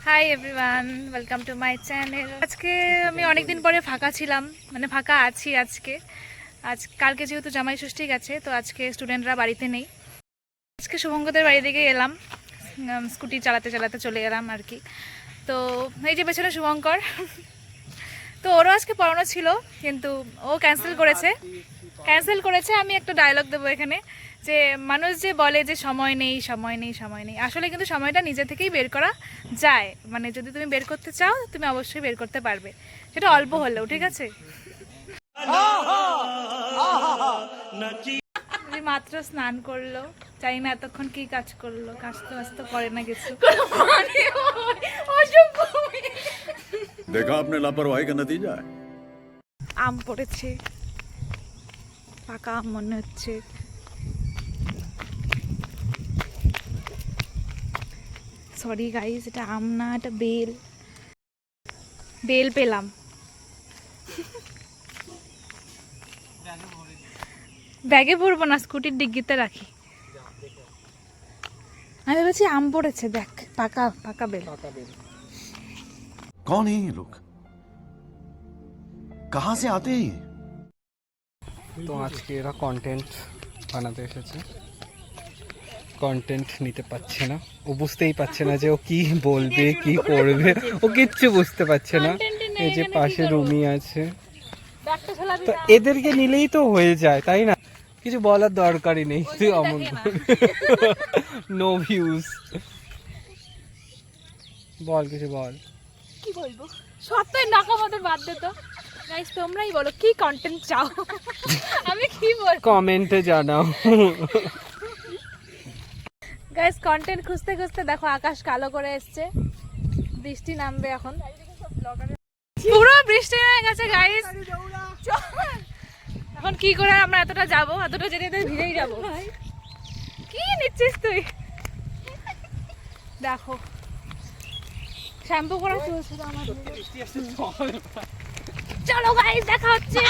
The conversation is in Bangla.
Hi everyone, welcome to my channel. আজকে আমি অনেকদিন পরে ফাঁকা ছিলাম, মানে ফাঁকা আছি আজকে। কালকে যেহেতু জামাই ষষ্ঠী গেছে, তো আজকে স্টুডেন্টরা বাড়িতে নেই। আজকে শুভঙ্কদের বাড়ি থেকে এলাম, স্কুটি চালাতে চালাতে চলে এলাম আর কি। তো এই যে পেছনে শুভঙ্কর, তো ওরও আজকে পড়ানো ছিল কিন্তু ও ক্যান্সেল করেছে। আমি একটা ডায়লগ দেবো এখানে, যে মানুষ যে বলে যে সময় নেই সময় নেই সময় নেই, আসলে কিন্তু সময়টা নিজে থেকেই বের করা যায়। মানে যদি তুমি বের করতে চাও, তুমি অবশ্যই বের করতে পারবে, সেটা অল্প হলেও, ঠিক আছে। মাত্র স্নান করলো, জানি না এতক্ষণ কি কাজ করলো, কাজ তো করে না কিছু। देखा आपने लापरवाही का नतीजा है। আম পড়েছে, পাকা আম মনে হচ্ছে। সরি গাইস, এটা আম না, এটা বেল পেলাম। ব্যাগে ভরবো না, স্কুটির ডিগ্গিতে রাখি। আমি ভেবেছি আম পড়েছে, দেখ পাকা পাকা বেল। कौन है ये लोग? कहाँ से आते हैं ये? তো আজকে এরা কন্টেন্ট বানাতে এসেছে, কন্টেন্ট নিতে পারছে না, ও বুঝতেই পারছে না যে ও কি বলবে কি করবে, ও কিচ্ছু বুঝতে পারছে না। এই যে পাশে রুমি আছে, তো এদেরকে নিলেই তো হয়ে যায়, তাই না? কিছু বলার দরকারই নেই, তুই অমন নো ভিউজ। বল কিছু বল। কি বলবো, সত্যই নাকামাদের বাদ দে তো। গাইস তোমরাই বলো কি কন্টেন্ট চাও, আমি কি বলবো কমেন্টে জানাও। গাইস কন্টেন্ট খুঁজতে খুঁজতে দেখো আকাশ কালো করে এসছে, বৃষ্টি নামবে এখন, পুরো বৃষ্টি হয়ে গেছে গাইস। এখন কি করে আমরা এতটা যাবো, এতটা যেতে ভিড়েই যাবো। কি নিচ্ছিস তুই? দেখো শ্যাম্পু করা চলছে তো আমার। চলো গাইস দেখা হচ্ছে।